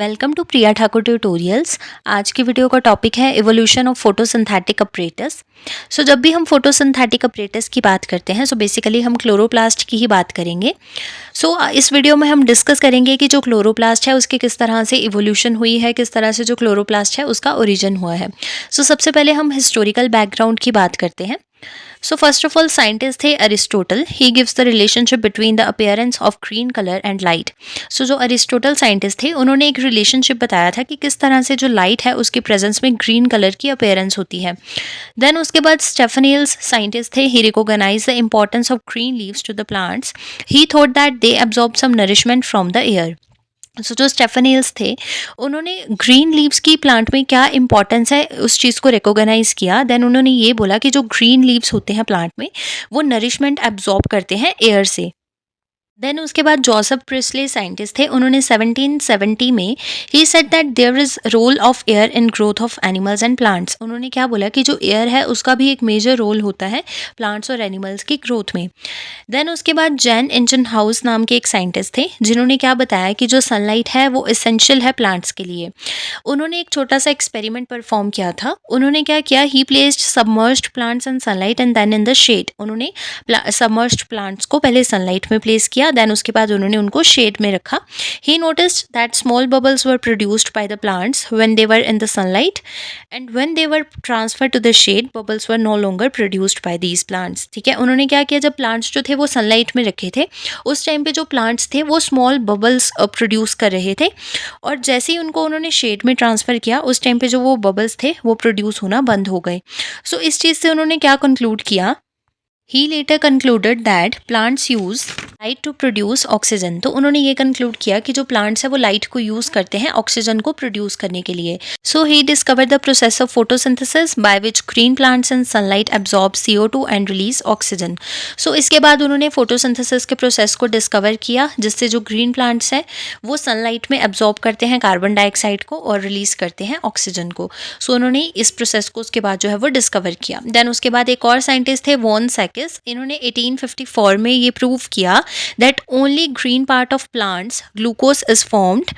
Welcome to Priya Thakur tutorials. आज की video का टॉपिक है evolution of photosynthetic apparatus. So जब भी हम फोटोसिंथेटिक अपरेटस की बात करते हैं बेसिकली हम क्लोरोप्लास्ट की ही बात करेंगे। इस वीडियो में हम डिस्कस करेंगे कि जो क्लोरोप्लास्ट है उसकी किस तरह से इवोल्यूशन हुई है, किस तरह से जो क्लोरोप्लास्ट है उसका ओरिजिन हुआ है। सबसे पहले हम हिस्टोरिकल बैकग्राउंड की बात करते हैं। फर्स्ट ऑफ ऑल साइंटिस्ट थे Aristotle. He gives the relationship between the appearance of green colour and light. जो अरिस्टोटल साइंटिस्ट थे उन्होंने एक रिलेशनशिप बताया था कि किस तरह से जो लाइट है उसकी प्रेजेंस में ग्रीन कलर की अपीयरेंस होती है। देन उसके बाद स्टेफेनियल्स साइंटिस्ट थे। He recognise the importance of green leaves to the plants. He thought that they absorb some nourishment from the air. जो स्टेफेनियल्स थे उन्होंने ग्रीन लीव्स की प्लांट में क्या इंपॉर्टेंस है उस चीज़ को रिकॉग्नाइज किया। देन उन्होंने ये बोला कि जो ग्रीन लीव्स होते हैं प्लांट में वो नरिशमेंट एब्जॉर्ब करते हैं एयर से। देन उसके बाद जोसेफ प्रिस्ले साइंटिस्ट थे। उन्होंने 1770 में ही said that there is role of air in growth of animals and plants. उन्होंने क्या बोला कि जो एयर है उसका भी एक मेजर रोल होता है प्लांट्स और एनिमल्स की ग्रोथ में। देन उसके बाद जैन इंजनहाउस नाम के एक साइंटिस्ट थे जिन्होंने क्या बताया कि जो सनलाइट है वो इसेंशियल है प्लांट्स के लिए। उन्होंने एक छोटा सा एक्सपेरिमेंट परफॉर्म किया था। उन्होंने क्या किया, he placed submerged plants in sunlight and then in the shade. उन्होंने सबमर्ज्ड प्लांट्स को पहले सनलाइट में प्लेस किया, देन उसके बाद उन्होंने उनको शेड में रखा। He noticed that small bubbles were produced by the plants when they were in the sunlight and when they were transferred to the shade bubbles were no longer produced by these plants. ठीक है, उन्होंने क्या किया, जब plants जो थे वो sunlight में रखे थे उस टाइम पे जो प्लांट्स थे वो स्मॉल बबल्स प्रोड्यूस कर रहे थे, और जैसे ही उनको उन्होंने शेड में ट्रांसफ़र किया उस टाइम पे जो वो बबल्स थे वो प्रोड्यूस होना बंद हो गए। इस चीज़ से उन्होंने क्या कंक्लूड किया, he later concluded that plants use light to produce oxygen. तो उन्होंने ये कंक्लूड किया कि जो प्लांट्स है वो लाइट को यूज करते हैं ऑक्सीजन को प्रोड्यूस करने के लिए। He discovered the process of photosynthesis by which green plants in sunlight absorb CO2 and release oxygen. इसके बाद उन्होंने फोटोसिंथेसिस के प्रोसेस को डिस्कवर किया जिससे जो ग्रीन प्लांट्स हैं वो सनलाइट में एब्जॉर्ब करते हैं कार्बन डाइऑक्साइड को और रिलीज करते हैं ऑक्सीजन को। उन्होंने इस प्रोसेस को उसके बाद जो है वो डिस्कवर किया। देन उसके बाद एक और साइंटिस्ट थे वॉन सेकिस। इन्होंने 1854 में ये प्रूव किया that only green part of plants glucose is formed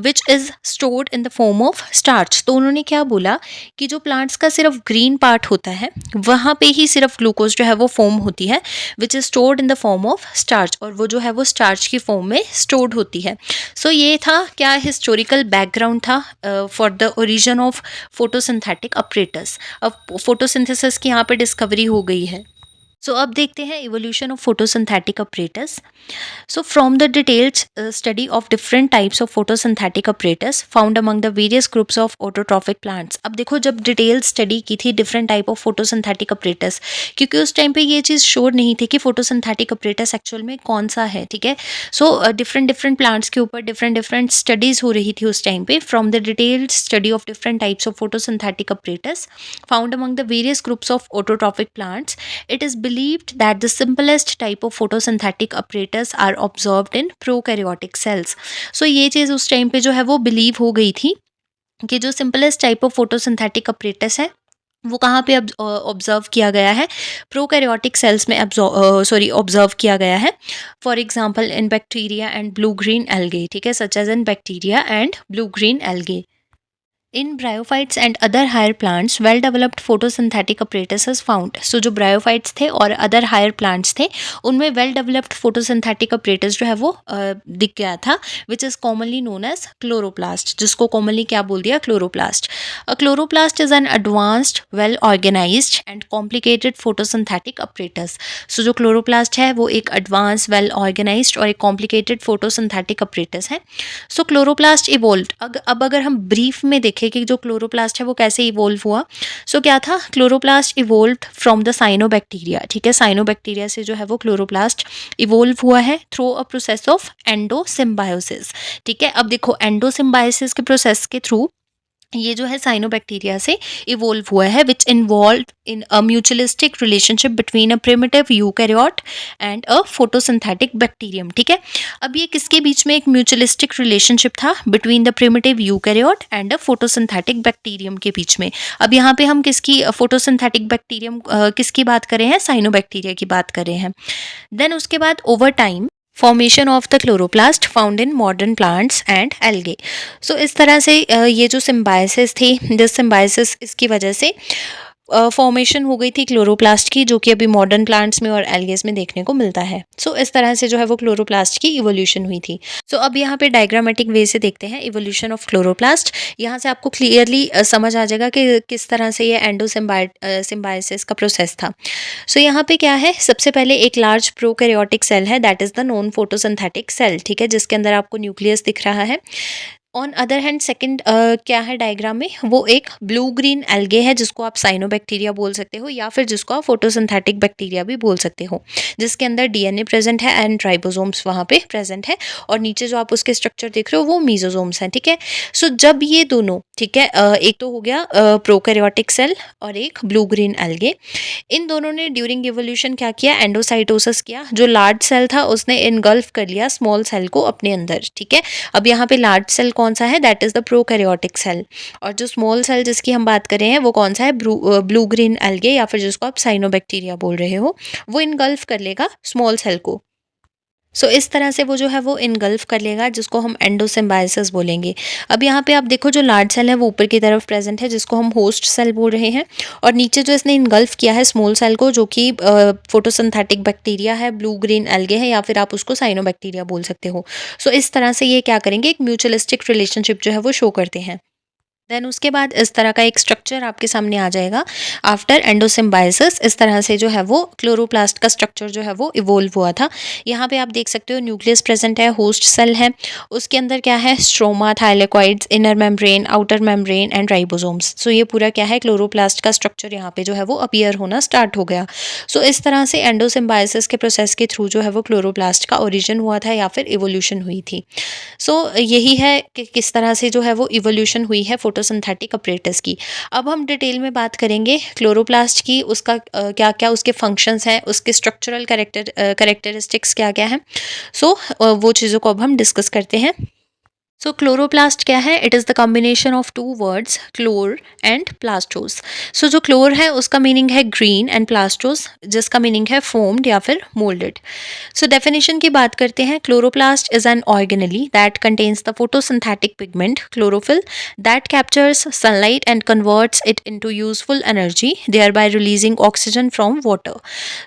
which is stored in the form of starch। तो उन्होंने क्या बोला कि जो प्लांट्स का सिर्फ ग्रीन पार्ट होता है वहाँ पे ही सिर्फ ग्लूकोज जो है वो फॉर्म होती है which is stored in the form of starch, और वो जो है वो स्टार्च की फॉर्म में स्टोर्ड होती है। ये था क्या हिस्टोरिकल बैकग्राउंड था for the origin of photosynthetic apparatus. अब फोटोसिंथेसिस की यहाँ पे डिस्कवरी हो गई है। अब देखते हैं evolution of photosynthetic apparatus। From the detailed study of different types of photosynthetic apparatus found among the various groups of autotrophic plants. अब देखो, जब डिटेल्ड स्टडी की थी different type of photosynthetic apparatus, क्योंकि उस टाइम पे ये चीज़ श्योर नहीं थी कि फोटोसिंथेटिक apparatus एक्चुअल में कौन सा है। ठीक है, डिफरेंट प्लांट्स के ऊपर डिफरेंट स्टडीज़ हो रही थी उस टाइम पे। From the detailed study of different types of photosynthetic apparatus found among the various groups of autotrophic plants, it is believed that the simplest type of photosynthetic apparatus are observed in prokaryotic cells। ये चीज़ उस time पे जो है वो believe हो गई थी कि जो simplest type of photosynthetic apparatus है वो कहाँ पे ऑब्जर्व किया गया है, प्रोकैरियोटिक सेल्स में ऑब्जर्व किया गया है। For example in bacteria and blue green algae. ठीक है, such as in bacteria and blue green algae. In bryophytes and other higher plants well developed photosynthetic apparatus is found. जो bryophytes थे और other higher plants थे उनमें well developed photosynthetic apparatus जो है वो दिख गया था, which is commonly known as chloroplast, जिसको कॉमनली क्या बोल दिया, chloroplast. Chloroplast is an advanced well organised and complicated photosynthetic apparatus। जो क्लोरोप्लास्ट है वो एक एडवांस वेल ऑर्गेनाइज्ड और एक कॉम्प्लिकेटेड फोटोसिंथेटिक apparatus है। Chloroplast evolved. अब अगर हम ब्रीफ में देखें कि जो क्लोरोप्लास्ट है वो कैसे इवोल्व हुआ, क्या था, क्लोरोप्लास्ट इवोल्व्ड फ्रॉम द साइनोबैक्टीरिया। ठीक है, साइनोबैक्टीरिया से जो है वो क्लोरोप्लास्ट इवोल्व हुआ है थ्रू अ प्रोसेस ऑफ एंडोसिम्बायोसिस। ठीक है, अब देखो एंडोसिम्बायोसिस के प्रोसेस के थ्रू ये जो है साइनोबैक्टीरिया से इवोल्व हुआ है, which involve in a mutualistic relationship between a primitive eukaryote and a photosynthetic bacterium. ठीक है, अब ये किसके बीच में एक म्यूचुअलिस्टिक रिलेशनशिप था, between the primitive eukaryote and a photosynthetic bacterium के बीच में। अब यहाँ पे हम किसकी फोटोसिंथेटिक बैक्टीरियम किसकी बात कर रहे हैं, साइनोबैक्टीरिया की बात कर रहे हैं। देन उसके बाद over time formation of the chloroplast found in modern plants and algae. So इस तरह से ये जो सिम्बायोसिस थी, दिस सिम्बायोसिस इसकी वजह से फॉर्मेशन हो गई थी क्लोरोप्लास्ट की, जो कि अभी मॉडर्न प्लांट्स में और एल्गेस में देखने को मिलता है। सो इस तरह से जो है वो क्लोरोप्लास्ट की इवोल्यूशन हुई थी। सो अब यहाँ पे डायग्रामेटिक वे से देखते हैं इवोल्यूशन ऑफ क्लोरोप्लास्ट। यहाँ से आपको क्लियरली समझ आ जाएगा कि किस तरह से ये सिम्बायोसिस का प्रोसेस था। सो यहाँ पे क्या है, सबसे पहले एक लार्ज प्रोकैरियोटिक सेल है, that is the non photosynthetic cell, ठीक है, जिसके अंदर आपको न्यूक्लियस दिख रहा है। ऑन अदर हैंड सेकंड क्या है डायग्राम में, वो एक ब्लू ग्रीन एल्गे है, जिसको आप साइनोबैक्टीरिया बोल सकते हो या फिर जिसको आप फोटोसिंथेटिक बैक्टीरिया भी बोल सकते हो, जिसके अंदर डीएनए प्रेजेंट है एंड राइबोसोम्स वहाँ पे प्रेजेंट है, और नीचे जो आप उसके स्ट्रक्चर देख रहे हो वो मीजोसोम्स हैं, ठीक है। सो जब ये दोनों, ठीक है, एक तो हो गया प्रोकैरियोटिक सेल और एक ब्लू ग्रीन एल्गे, इन दोनों ने ड्यूरिंग इवोल्यूशन क्या किया, एंडोसाइटोसिस किया। जो लार्ज सेल था उसने इनगल्फ कर लिया स्मॉल सेल को अपने अंदर, ठीक है। अब यहाँ पे लार्ज सेल कौन सा है, that is the prokaryotic cell, और जो स्मॉल सेल जिसकी हम बात कर रहे हैं वो कौन सा है, ब्लू ग्रीन एल्गे या फिर जिसको आप साइनोबैक्टीरिया बोल रहे हो, वो इनगल्फ कर लेगा स्मॉल सेल को। सो इस तरह से वो जो है वो इनगल्फ कर लेगा, जिसको हम एंडोसिम्बायोसिस बोलेंगे। अब यहाँ पे आप देखो जो लार्ज सेल है वो ऊपर की तरफ प्रेजेंट है, जिसको हम होस्ट सेल बोल रहे हैं, और नीचे जो इसने इनगल्फ किया है स्मॉल सेल को, जो कि फोटोसिंथेटिक बैक्टीरिया है, ब्लू ग्रीन एल्गे है, या फिर आप उसको साइनोबैक्टीरिया बोल सकते हो। सो इस तरह से ये क्या करेंगे, एक म्यूचुअलिस्टिक रिलेशनशिप जो है वो शो करते हैं। देन उसके बाद इस तरह का एक स्ट्रक्चर आपके सामने आ जाएगा आफ्टर एंडोसिम्बायोसिस। इस तरह से जो है वो क्लोरोप्लास्ट का स्ट्रक्चर जो है वो इवोल्व हुआ था। यहाँ पे आप देख सकते हो न्यूक्लियस प्रेजेंट है, होस्ट सेल है, उसके अंदर क्या है, stroma, thylakoids, inner membrane, outer membrane and ribosomes. So ये पूरा क्या है, क्लोरोप्लास्ट का स्ट्रक्चर यहाँ पे जो है वो अपीयर होना स्टार्ट हो गया। सो इस तरह से एंडोसिम्बायोसिस के प्रोसेस के थ्रू जो है वो क्लोरोप्लास्ट का ओरिजिन हुआ था या फिर इवोल्यूशन हुई थी। सो यही है कि किस तरह से जो है वो इवोल्यूशन हुई है फोटोसिंथेटिक अपरेटस की। अब हम डिटेल में बात करेंगे क्लोरोप्लास्ट की, उसका क्या क्या उसके फंक्शंस हैं, उसके स्ट्रक्चरल कैरेक्टरिस्टिक्स क्या क्या हैं। सो वो चीज़ों को अब हम डिस्कस करते हैं। सो क्लोरोप्लास्ट क्या है, it is the combination of two words, chlor and plastos. So जो क्लोर है उसका मीनिंग है ग्रीन, एंड प्लास्टोस जिसका मीनिंग है फोम्ड या फिर मोल्डेड। सो डेफिनेशन की बात करते हैं, chloroplast is an organelle that contains the photosynthetic pigment chlorophyll that captures sunlight and converts it into useful energy, thereby releasing oxygen from water.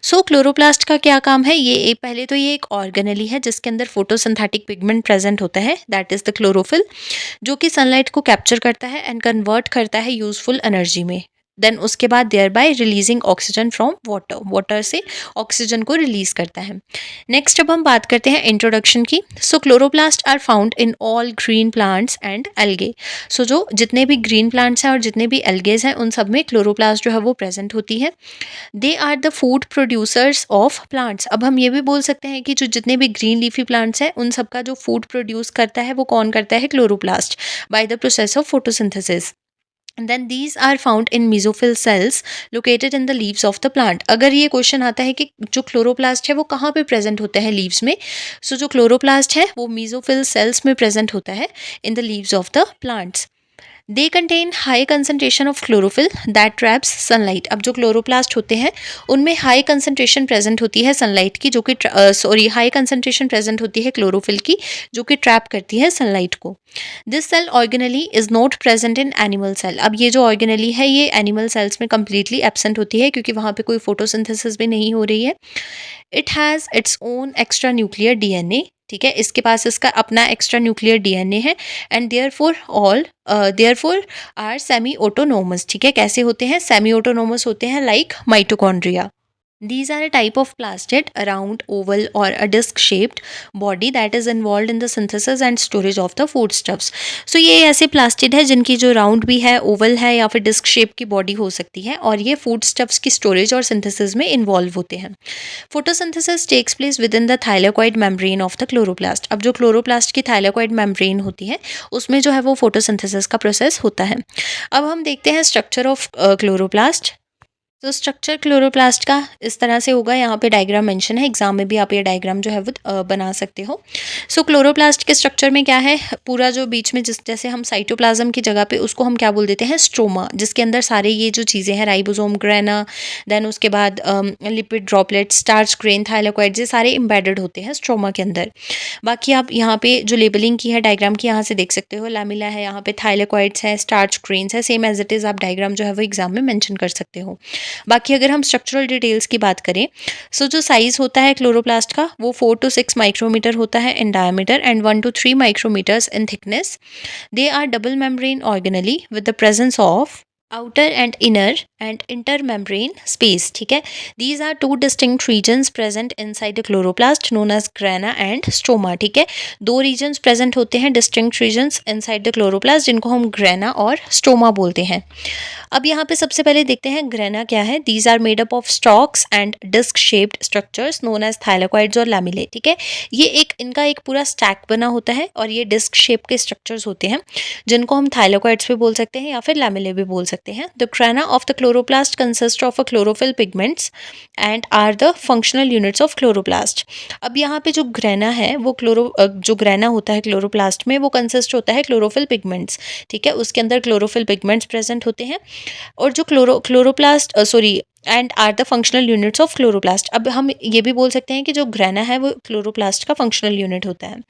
So chloroplast का क्या काम है, ये पहले तो ये एक ऑर्गेनेली है जिसके अंदर फोटोसिंथेटिक पिगमेंट प्रेजेंट होता है, दैट इज द क्लोरोफिल, जो कि सनलाइट को कैप्चर करता है एंड कन्वर्ट करता है यूजफुल एनर्जी में। देन उसके बाद thereby releasing oxygen from water, water से ऑक्सीजन को रिलीज करता है। नेक्स्ट अब हम बात करते हैं इंट्रोडक्शन की। So chloroplast are found in all green plants and algae. So जो जितने भी ग्रीन प्लांट्स हैं और जितने भी एल्गेज हैं उन सब में क्लोरोप्लास्ट जो है वो प्रेजेंट होती है। They are the food producers of plants. अब हम ये भी बोल सकते हैं कि जो जितने भी ग्रीन लीफी प्लांट्स हैं उन सबका जो फूड प्रोड्यूस करता है वो कौन करता है, chloroplast, bye the process of photosynthesis. And then these are found in mesophyll cells located in the leaves of the plant। अगर ये क्वेश्चन आता है कि जो क्लोरोप्लास्ट है वो कहाँ पे प्रेजेंट होता है लीव्स में, सो जो क्लोरोप्लास्ट है वो मेसोफिल सेल्स में प्रेजेंट होता है in the leaves of the plants. They contain high concentration of chlorophyll that traps sunlight. अब जो क्लोरोप्लास्ट होते हैं उनमें हाई कंसनट्रेशन प्रेजेंट होती है सनलाइट की, जो कि हाई कंसनट्रेशन प्रेजेंट होती है क्लोरोफिल की, जो कि ट्रैप करती है सनलाइट को। This cell organelle is not present in animal cell. अब ये जो ऑर्गेनली है ये एनिमल सेल्स में कम्प्लीटली एब्सेंट होती है, क्योंकि वहाँ पे कोई फोटोसिंथेसिस भी नहीं हो रही है। It has its own extra nuclear DNA, ठीक है, इसके पास इसका अपना एक्स्ट्रा न्यूक्लियर डीएनए है, and therefore are semi autonomous. ठीक है, कैसे होते हैं, सेमी ऑटोनोमस होते हैं like mitochondria. These are a type of plastid, a round, oval or a disc-shaped body that is involved in the synthesis and storage of the foodstuffs। So ये ऐसे plastid है जिनकी जो राउंड भी है, Oval है या फिर डिस्क शेप की बॉडी हो सकती है, और ये फूड स्टफ्स की स्टोरेज और सिंथेसिस में इन्वॉल्व होते हैं। Photosynthesis takes place within the thylakoid membrane of the chloroplast. अब जो क्लोरोप्लास्ट की थाइलेकॉइड मेम्ब्रेन होती है उसमें जो है वो फोटोसिंथेसिस का प्रोसेस होता है। अब हम देखते हैं स्ट्रक्चर ऑफ क्लोरोप्लास्ट। तो स्ट्रक्चर क्लोरोप्लास्ट का इस तरह से होगा, यहाँ पे डायग्राम मेंशन है, एग्जाम में भी आप ये डायग्राम जो है वो बना सकते हो। सो क्लोरोप्लास्ट के स्ट्रक्चर में क्या है, पूरा जो बीच में जैसे हम साइटोप्लाज्म की जगह पे उसको हम क्या बोल देते हैं, स्ट्रोमा, जिसके अंदर सारे ये जो चीज़ें हैं, राइबोसोम, ग्रेना, देन उसके बाद lipid droplet, starch grain, thylakoids, ये सारे एम्बेडेड होते हैं स्ट्रोमा के अंदर। बाकी आप यहाँ पे जो लेबलिंग की है डायग्राम की, यहाँ से देख सकते हो, लैमिला है, यहाँ पे थाइलाकॉइड्स है, स्टार्च ग्रेन्स है, सेम एज इट इज़ आप डायग्राम जो है वो एग्जाम में मेंशन कर सकते हो। बाकी अगर हम स्ट्रक्चरल डिटेल्स की बात करें, सो जो साइज़ होता है क्लोरोप्लास्ट का वो 4 to 6 माइक्रोमीटर होता है in diameter and 1 to 3 micrometres in thickness. They are double membrane organelle with the presence of outer and inner and intermembrane space. ठीक है, these are two distinct regions present inside the chloroplast known as grana and stroma. ठीक है, दो regions present होते हैं, distinct regions inside the chloroplast, जिनको हम grana और स्ट्रोमा बोलते हैं। अब यहाँ पे सबसे पहले देखते हैं ग्रेना क्या है। These are made up of stacks and disc shaped structures known as thylakoids और लैमिले। ठीक है, ये इनका एक पूरा स्टैक बना होता है और ये डिस्क शेप के स्ट्रक्चर्स होते हैं, जिनको हम थाइलाकॉइड्स भी बोल सकते हैं या फिर लैमिले भी बोल सकते हैं। The grana of the chloroplast consist of a chlorophyll pigments and are the functional units of chloroplast. अब यहाँ पे जो ग्रेना है वो जो ग्रेना होता है क्लोरोप्लास्ट में, वो कंसिस्ट होता है क्लोरोफिल पिगमेंट्स। ठीक है, उसके अंदर क्लोरोफिल पिगमेंट्स प्रेजेंट होते हैं और जो chloroplast sorry and are the functional units of chloroplast. अब हम ये भी बोल सकते हैं कि जो ग्रेना है वो क्लोरोप्लास्ट का फंक्शनल यूनिट होता है।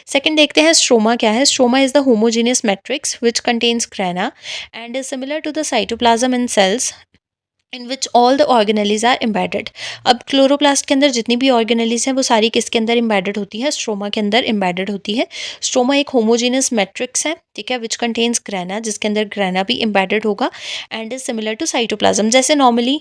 सेकंड देखते हैं स्ट्रोमा क्या है। Stroma is the homogeneous matrix which contains grana and is similar to the cytoplasm in cells in which all the organelles are embedded. अब क्लोरोप्लास्ट के अंदर जितनी भी ऑर्गेनेलीज हैं वो सारी किसके अंदर एम्बेडेड होती है, स्ट्रोमा के अंदर एम्बेडेड होती है। स्ट्रोमा एक होमोजेनियस मैट्रिक्स है, ठीक है, विच कंटेन्स ग्रेना, जिसके अंदर ग्रेना भी एम्बेडेड होगा and is similar to cytoplasm. जैसे नॉर्मली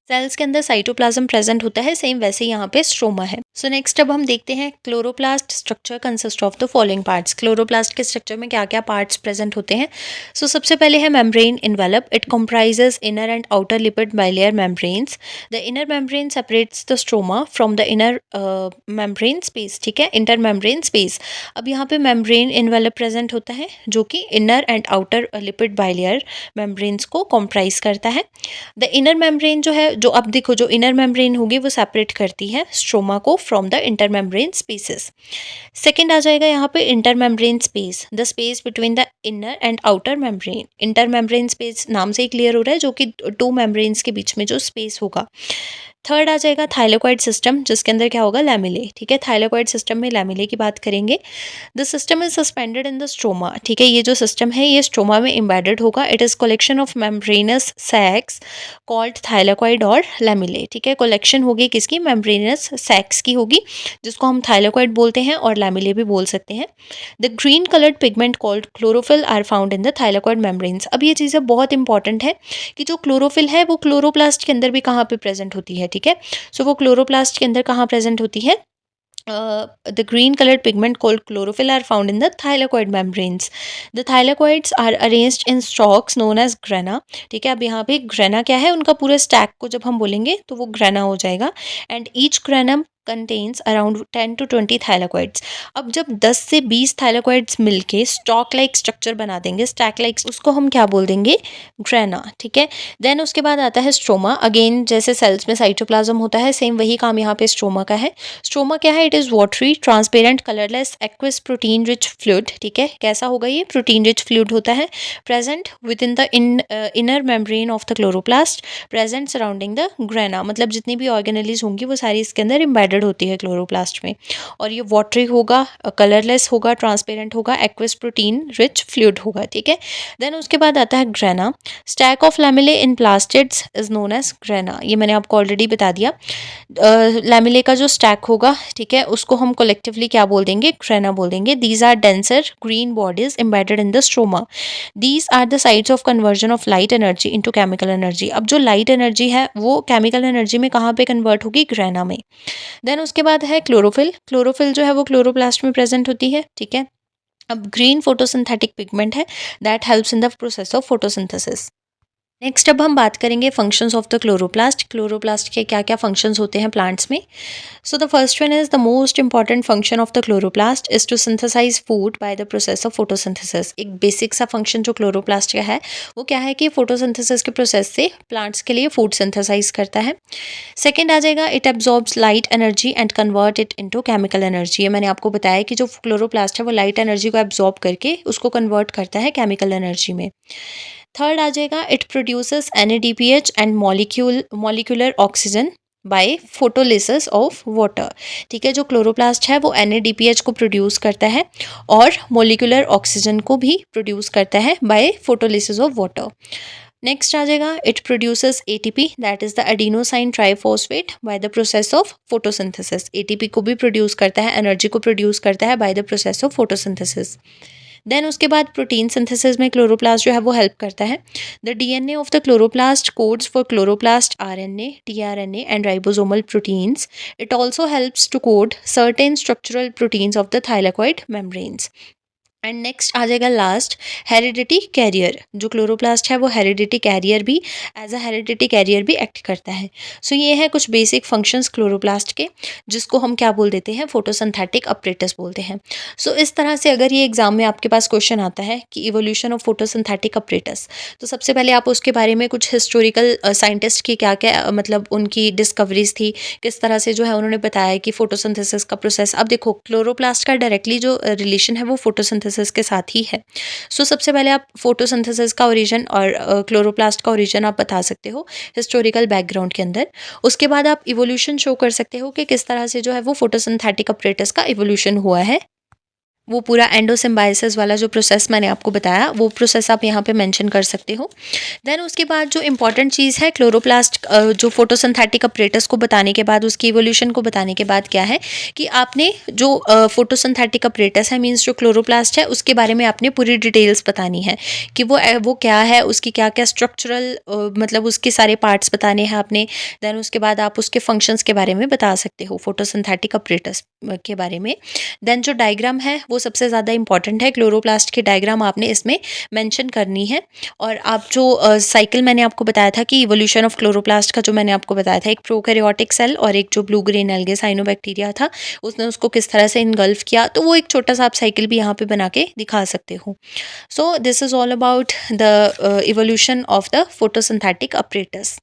सेल्स के अंदर साइटोप्लाज्म प्रेजेंट होता है, सेम वैसे यहाँ पे स्ट्रोमा है। सो नेक्स्ट अब हम देखते हैं chloroplast structure consist of the following parts. Chloroplast के स्ट्रक्चर में क्या क्या पार्ट्स प्रेजेंट होते हैं। सो सबसे पहले है membrane envelope. It comprises inner and outer lipid bilayer membranes. The inner membrane separates the stroma from the inner membrane space. ठीक है, इंटर मेम्ब्रेन स्पेस। अब यहाँ पे मेम्ब्रेन इन्वेलप प्रेजेंट होता है जो कि inner and outer lipid bilayer membranes को कॉम्प्राइज करता है। द इनर मेम्ब्रेन जो है, जो अब देखो, जो इनर मेम्ब्रेन होगी वो सेपरेट करती है स्ट्रोमा को from the inter membrane spaces. Second आ जाएगा यहाँ पे inter membrane space, the space between the inner and outer membrane. Inter membrane space नाम से ही क्लियर हो रहा है, जो कि टू मेम्ब्रेन्स के बीच में जो स्पेस होगा। थर्ड आ जाएगा थाइलाकॉइड सिस्टम, जिसके अंदर क्या होगा, लैमिले। ठीक है, थाइलाकॉइड सिस्टम में लैमिले की बात करेंगे। The system is suspended in the stroma. ठीक है, ये जो सिस्टम है ये स्ट्रोमा में एम्बेडेड होगा। It is collection of membranous sacs called thylakoid और लैमिले। ठीक है, कलेक्शन होगी किसकी, मेम्ब्रेनस सैक्स की होगी, जिसको हम थाइलाकॉइड बोलते हैं और लैमिले भी बोल सकते हैं। The green coloured pigment called chlorophyll are found in the thylakoid membranes. अब ये चीज़ें बहुत इंपॉर्टेंट है कि जो क्लोरोफिल है वो क्लोरोप्लास्ट के अंदर भी कहाँ पे प्रेजेंट होती है। ठीक है, सो वो क्लोरोप्लास्ट के अंदर कहाँ प्रेजेंट होती है, the green colored pigment called chlorophyll are found in the thylakoid membranes. The thylakoids are arranged in stalks known as grana. ठीक है, अब यहाँ पे grana क्या है, उनका पूरे स्टैक को जब हम बोलेंगे तो वो grana हो जाएगा and each granum contains around 10 to 20 thylakoids. अब जब 10 से 20 थाइलाकॉइड्स मिलके स्टॉक लाइक स्ट्रक्चर बना देंगे, स्टैक लाइक, उसको हम क्या बोल देंगे, ग्रेना। ठीक है, देन उसके बाद आता है स्ट्रोमा। अगेन जैसे सेल्स में साइटोप्लाज्म होता है, सेम वही काम यहाँ पे स्ट्रोमा का है। स्ट्रोमा क्या है, it is watery transparent colourless aqueous protein rich fluid. ठीक है, कैसा होगा ये, प्रोटीन रिच फ्लूइड होता है, present with in the inner membrane of the chloroplast, present surrounding the grana. मतलब जितनी भी ऑर्गेनेलीज होंगी वो सारी इसके अंदर एम्बेडेड होती है क्लोरोप्लास्ट में, और ये वाटरी होगा, कलरलेस होगा, ट्रांसपेरेंट होगा, एक्वस प्रोटीन रिच फ्लूइड होगा। ठीक है, देन उसके बाद आता है grana. Stack of lamellae in plastids is known as grana. ये मैंने आपको ऑलरेडी बता दिया। लैमिले का जो स्टैक होगा, ठीक है, उसको हम कलेक्टिवली क्या बोल देंगे, ग्रेना बोल देंगे। These are denser green bodies embedded in the stroma. These are the sites of conversion of light energy into chemical energy. अब जो लाइट एनर्जी है वो केमिकल एनर्जी में कहाँ पे कन्वर्ट होगी, ग्रेना में। देन उसके बाद है क्लोरोफिल। क्लोरोफिल जो है वो क्लोरोप्लास्ट में प्रेजेंट होती है। ठीक है, अब ग्रीन फोटोसिंथेटिक पिगमेंट है that helps in the process of photosynthesis. Next अब हम बात करेंगे functions of the chloroplast. Chloroplast के क्या क्या फंक्शंस होते हैं प्लांट्स में। So the first one is the most important function of the chloroplast is to synthesise food by the process of photosynthesis. एक बेसिक सा फंक्शन जो क्लोरोप्लास्ट का है वो क्या है कि फोटोसिंथेसिस के प्रोसेस से प्लांट्स के लिए फूड सिंथेसाइज करता है। सेकेंड आ जाएगा it absorbs light energy and convert it into chemical energy. ये मैंने आपको बताया कि जो क्लोरोप्लास्ट है वो लाइट एनर्जी को एब्जॉर्ब करके उसको कन्वर्ट करता है केमिकल एनर्जी में। थर्ड आ जाएगा it produces NADPH and molecular oxygen by photolysis of water. ठीक है, जो क्लोरोप्लास्ट है वो NADPH को प्रोड्यूस करता है और मॉलिक्यूलर ऑक्सीजन को भी प्रोड्यूस करता है by photolysis of water. Next आ जाएगा it produces ATP that is the adenosine triphosphate by the process of photosynthesis. ATP को भी प्रोड्यूस करता है, एनर्जी को प्रोड्यूस करता है by the process of photosynthesis. Then उसके बाद प्रोटीन सिंथेसिस में क्लोरोप्लास्ट जो है वो हेल्प करता है। The DNA of the chloroplast codes for chloroplast RNA, tRNA and ribosomal proteins. It also helps to code certain structural proteins of the thylakoid membranes. And next आ जाएगा last heredity carrier. जो chloroplast है वो heredity carrier भी as a heredity carrier भी act करता है। सो ये है कुछ बेसिक फंक्शंस क्लोरोप्लास्ट के, जिसको हम क्या बोल देते हैं, फोटोसिंथेटिक अपरेटस बोलते हैं। सो इस तरह से अगर ये एग्जाम में आपके पास क्वेश्चन आता है कि इवोल्यूशन ऑफ फोटोसिंथेटिक अपरेटस, तो सबसे पहले आप उसके बारे में कुछ हिस्टोरिकल साइंटिस्ट की क्या क्या मतलब उनकी डिस्कवरीज थी, किस तरह से जो है उन्होंने बताया कि फोटोसिंथेसिस का प्रोसेस। अब देखो क्लोरोप्लास्ट का डायरेक्टली जो रिलेशन है वो फोटोसिंथेसिस के साथ ही है। सो सबसे पहले आप फोटोसिंथेसिस का ओरिजिन और क्लोरोप्लास्ट का ओरिजिन आप बता सकते हो हिस्टोरिकल बैकग्राउंड के अंदर। उसके बाद आप इवोल्यूशन शो कर सकते हो कि किस तरह से जो है वो फोटोसिंथेटिक अपरेटस का इवोल्यूशन हुआ है। वो पूरा एंडोसिम्बायोसिस वाला जो प्रोसेस मैंने आपको बताया वो प्रोसेस आप यहाँ पे मेंशन कर सकते हो। देन उसके बाद जो इम्पॉर्टेंट चीज़ है क्लोरोप्लास्ट जो फोटोसिंथेटिक अपरेटस को बताने के बाद, उसकी इवोल्यूशन को बताने के बाद क्या है कि आपने जो फोटोसिंथेटिक अपरेटस है मीन्स जो क्लोरोप्लास्ट है उसके बारे में आपने पूरी डिटेल्स बतानी है कि वो क्या है, उसकी क्या क्या स्ट्रक्चरल मतलब उसके सारे पार्ट्स बताने हैं आपने। देन उसके बाद आप उसके फंक्शंस के बारे में बता सकते हो फोटोसिंथेटिक अपरेटस के बारे में। देन जो डायग्राम है वो सबसे ज़्यादा इंपॉर्टेंट है, क्लोरोप्लास्ट की डायग्राम आपने इसमें मेंशन करनी है। और आप जो साइकिल मैंने आपको बताया था कि इवोल्यूशन ऑफ क्लोरोप्लास्ट का जो मैंने आपको बताया था, एक प्रोकैरियोटिक सेल और एक जो ब्लू ग्रीन एल्गे साइनोबैक्टीरिया था, उसने उसको किस तरह से इनगल्फ किया, तो वो एक छोटा सा आप साइकिल भी यहाँ पे बना के दिखा सकते हो। So this is all about the evolution of the photosynthetic apparatus.